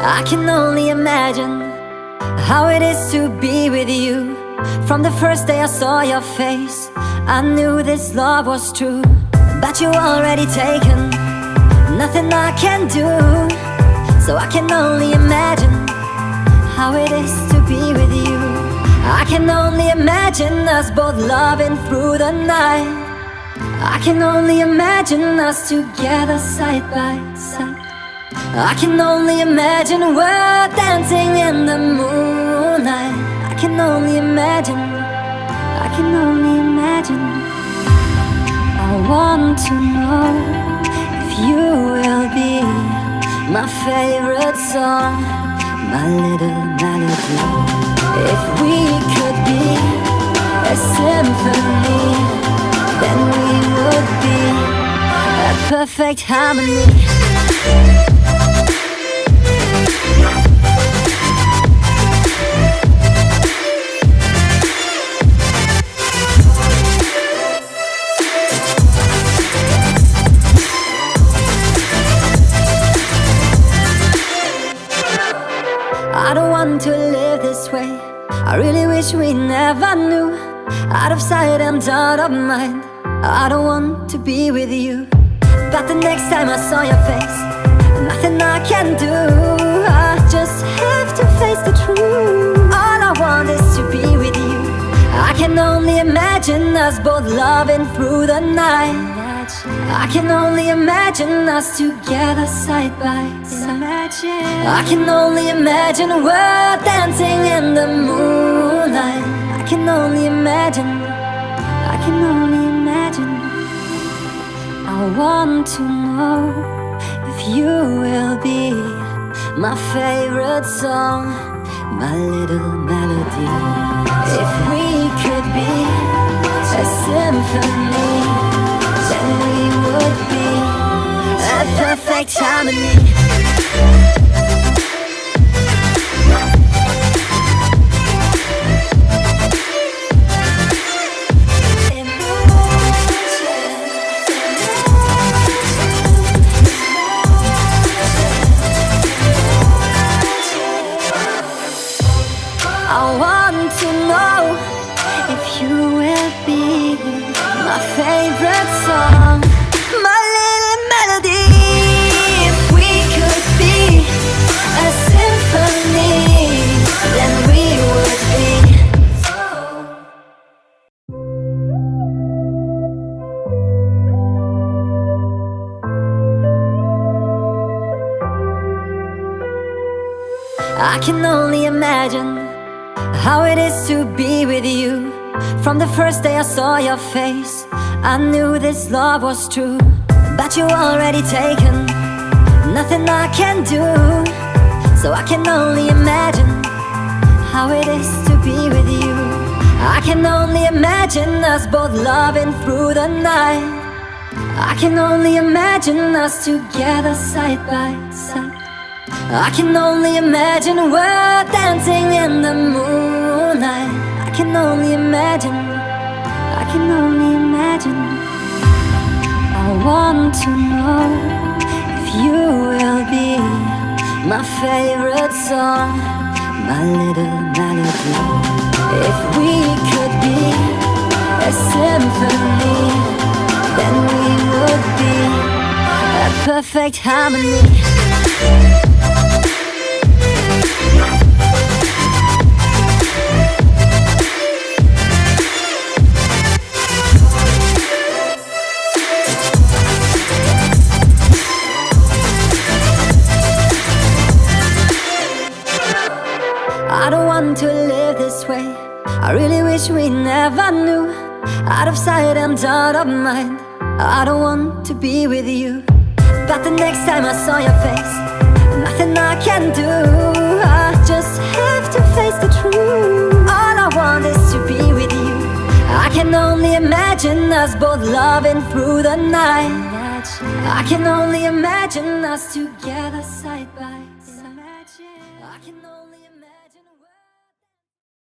I can only imagine how it is to be with you. From the first day I saw your face, I knew this love was true. But you already taken, nothing I can do. So I can only imagine how it is to be with you. I can only imagine us both loving through the night. I can only imagine us together side by side. I can only imagine we're dancing in the moonlight. I can only imagine, I can only imagine. I want to know if you will be my favorite song, my little melody. If we could be a symphony, then we would be a perfect harmony. I don't want to live this way. I really wish we never knew. Out of sight and out of mind, I don't want to be with you. But the next time I saw your face, nothing I can do. I just have to face the truth. All I want is to be with you. I can only imagine us both loving through the night. I can only imagine us together side by side. I can only imagine we're dancing in the moonlight. I can only imagine, I can only imagine. I want to know if you will be my favorite song, my little melody. If we could be a symphony, then we would be a perfect harmony. I want to know if you will be my favorite song, my little melody. If we could be a symphony, then we would be. I can only imagine how it is to be with you. From the first day I saw your face, I knew this love was true. But you already taken, nothing I can do. So I can only imagine how it is to be with you. I can only imagine us both loving through the night. I can only imagine us together side by side. I can only imagine we're dancing in the moonlight. I can only imagine, I can only imagine. I want to know if you will be my favorite song, my little melody. If we could be a symphony, then we would be a perfect harmony. I don't want to live this way. I really wish we never knew. Out of sight and out of mind, I don't want to be with you. But the next time I saw your face, nothing I can do. I just have to face the truth. All I want is to be with you. I can only imagine us both loving through the night. I can only imagine us together side by side. I can only